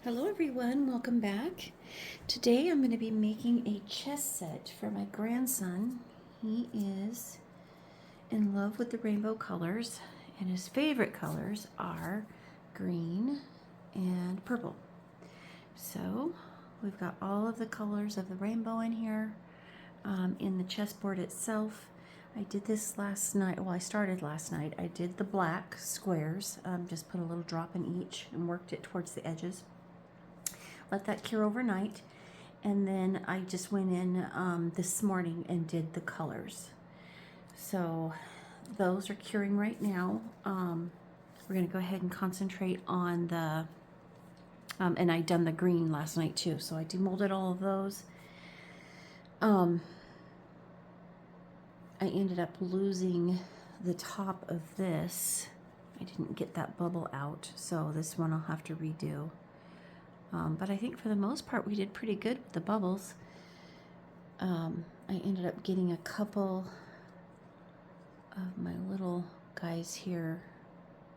Hello everyone, welcome back. Today I'm going to be making a chess set for my grandson. He is in love with the rainbow colors and his favorite colors are green and purple. So we've got all of the colors of the rainbow in here in the chessboard itself. I did this last night. Well, I started last night. I did the black squares, just put a little drop in each and worked it towards the edges. Let that cure overnight, and then I just went in this morning and did the colors. So those are curing right now. We're going to go ahead and concentrate on the and I done the green last night too, so I demolded all of those. I ended up losing the top of this. I didn't get that bubble out, so this one I'll have to redo. But I think for the most part we did pretty good with the bubbles. I ended up getting a couple of my little guys here.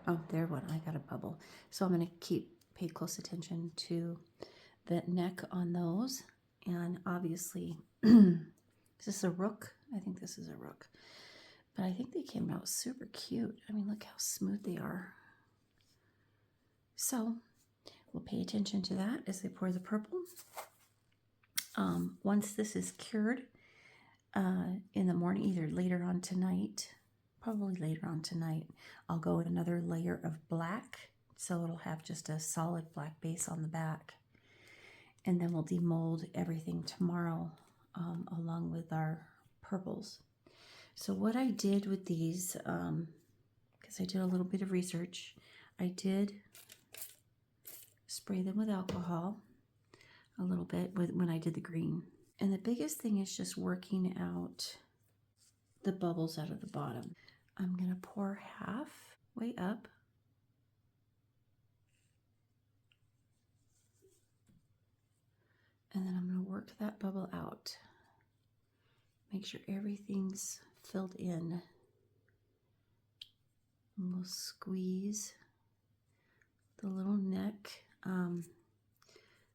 Oh, there one, I got a bubble. So I'm going to pay close attention to the neck on those. And obviously, is this a rook? I think this is a rook. But I think they came out super cute. I mean, look how smooth they are. So we'll pay attention to that as they pour the purple. Once this is cured in the morning, either later on tonight, probably later on tonight, I'll go with another layer of black, so it'll have just a solid black base on the back. And then we'll demold everything tomorrow along with our purples. So what I did with these, because I did a little bit of research, I did spray them with alcohol a little bit when I did the green. And the biggest thing is just working out the bubbles out of the bottom. I'm going to pour half way up. And then I'm going to work that bubble out. Make sure everything's filled in. And we'll squeeze the little neck.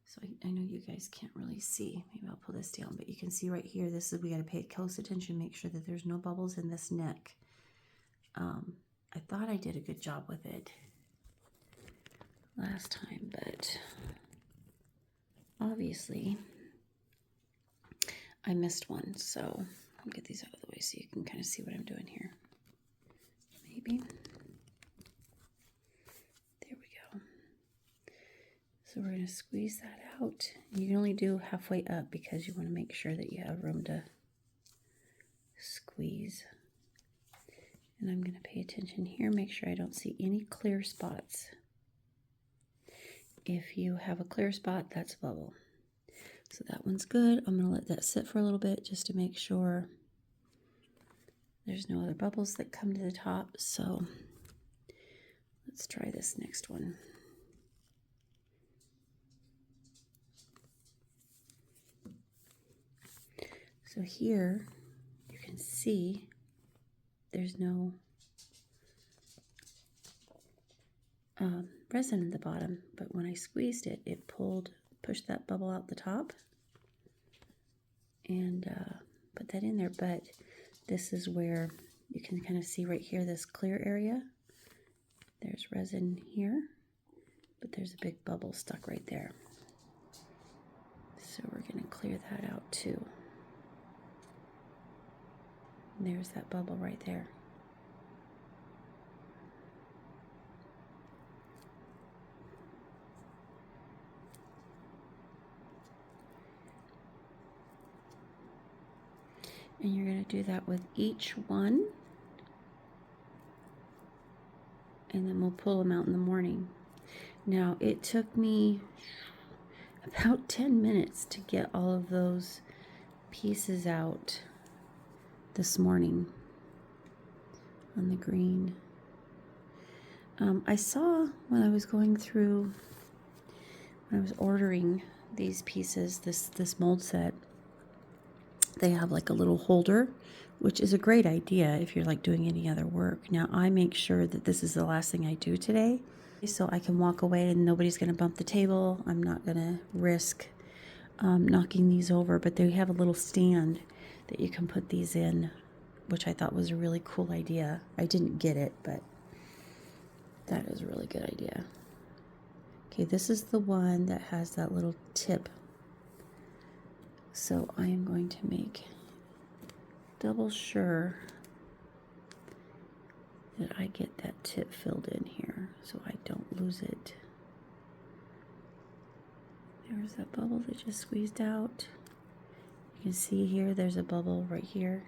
So I know you guys can't really see. Maybe I'll pull this down, but you can see right here, this is, we got to pay close attention, make sure that there's no bubbles in this neck. I thought I did a good job with it last time, but obviously I missed one. So I'll get these out of the way so you can kind of see what I'm doing here. Maybe. So we're going to squeeze that out. You can only do halfway up because you want to make sure that you have room to squeeze. And I'm going to pay attention here, make sure I don't see any clear spots. If you have a clear spot, that's a bubble. So that one's good. I'm going to let that sit for a little bit just to make sure there's no other bubbles that come to the top. So let's try this next one. So here you can see there's no resin in the bottom, but when I squeezed it, it pushed that bubble out the top and put that in there. But this is where you can kind of see right here, this clear area. There's resin here, but there's a big bubble stuck right there. So we're going to clear that out too. And there's that bubble right there. And you're going to do that with each one. And then we'll pull them out in the morning. Now, it took me about 10 minutes to get all of those pieces out this morning on the green. I saw when I was going through, when I was ordering these pieces, this mold set, they have like a little holder, which is a great idea if you're like doing any other work. Now I make sure that this is the last thing I do today, so I can walk away and nobody's going to bump the table. I'm not going to risk knocking these over, but they have a little stand that you can put these in, which I thought was a really cool idea. I didn't get it, but that is a really good idea. Okay, this is the one that has that little tip. So I am going to make double sure that I get that tip filled in here so I don't lose it. There's that bubble that just squeezed out. You can see here there's a bubble right here.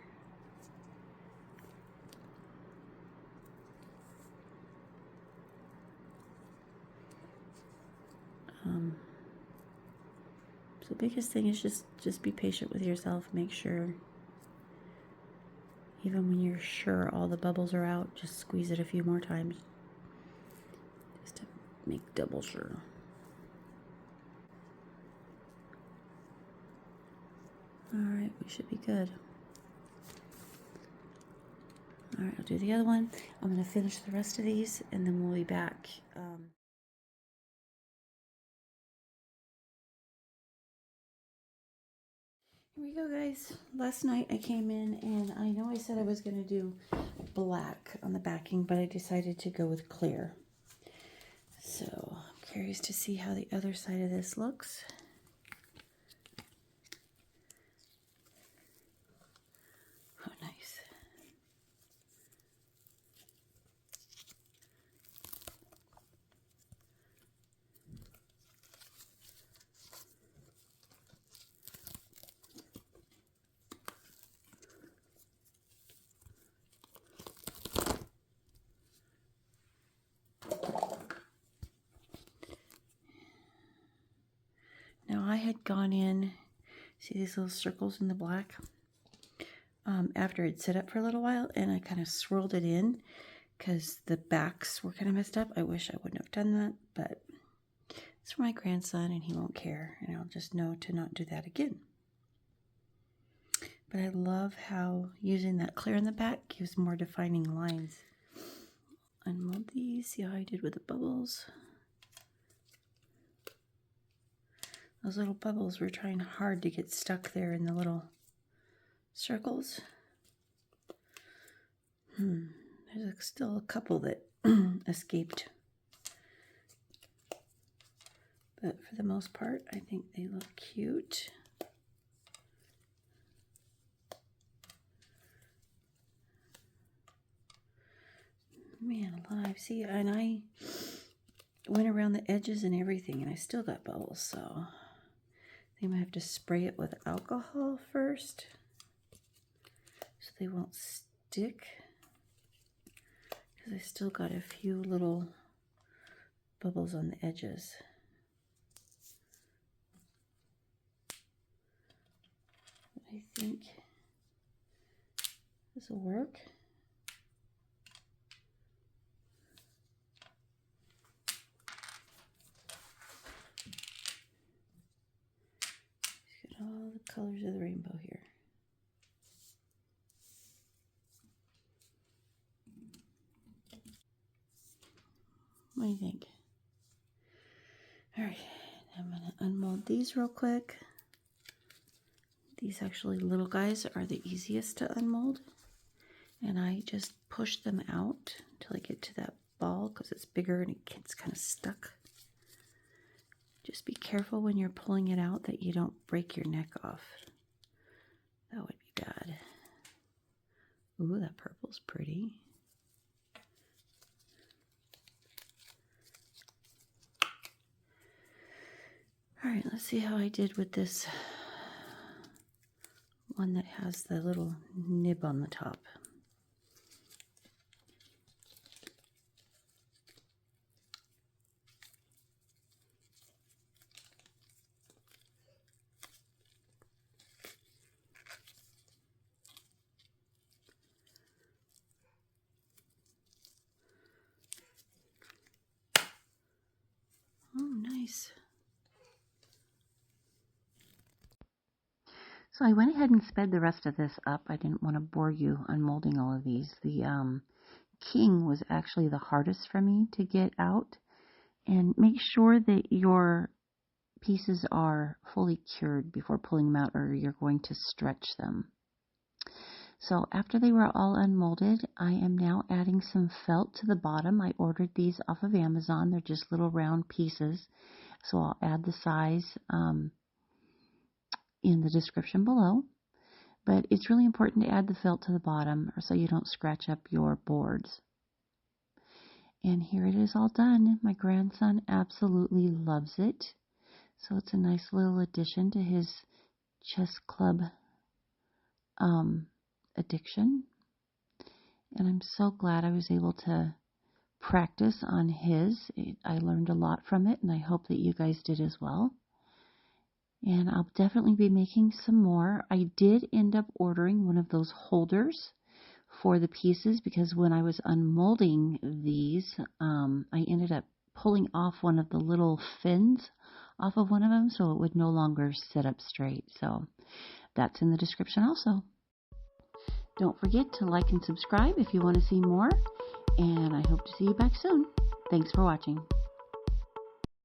So the biggest thing is just be patient with yourself. Make sure, even when you're sure all the bubbles are out, just squeeze it a few more times just to make double sure. Alright, we should be good. Alright, I'll do the other one. I'm going to finish the rest of these and then we'll be back. Here we go, guys. Last night I came in and I know I said I was going to do black on the backing, but I decided to go with clear. So I'm curious to see how the other side of this looks. Oh, nice. Now I had gone in, see these little circles in the black, after it'd sit up for a little while, and I kind of swirled it in because the backs were kind of messed up. I wish I wouldn't have done that, but it's for my grandson and he won't care, and I'll just know to not do that again. But I love how using that clear in the back gives more defining lines. Unmold these, see how I did with the bubbles. Those little bubbles were trying hard to get stuck there in the little circles. There's still a couple that escaped. But for the most part, I think they look cute. Man alive, see, and I went around the edges and everything, and I still got bubbles, so I think I might have to spray it with alcohol first so they won't stick, because I still got a few little bubbles on the edges. I think this will work. All the colors of the rainbow here. What do you think? All right, I'm gonna unmold these real quick. These actually little guys are the easiest to unmold, and I just push them out until I get to that ball because it's bigger and it gets kind of stuck. Just be careful when you're pulling it out that you don't break your neck off. That would be bad. Ooh, that purple's pretty. All right, let's see how I did with this one that has the little nib on the top. Oh, nice. So I went ahead and sped the rest of this up. I didn't want to bore you unmolding all of these. The king was actually the hardest for me to get out, And make sure that your pieces are fully cured before pulling them out, or you're going to stretch them. So after they were all unmolded, I am now adding some felt to the bottom. I ordered these off of Amazon. They're just little round pieces. So I'll add the size in the description below. But it's really important to add the felt to the bottom so you don't scratch up your boards. And here it is all done. My grandson absolutely loves it. So it's a nice little addition to his chess club addiction. And I'm so glad I was able to practice on his. I learned a lot from it, and I hope that you guys did as well. And I'll definitely be making some more. I did end up ordering one of those holders for the pieces because when I was unmolding these, I ended up pulling off one of the little fins off of one of them so it would no longer sit up straight. So that's in the description also. Don't forget to like and subscribe if you want to see more, and I hope to see you back soon. Thanks for watching.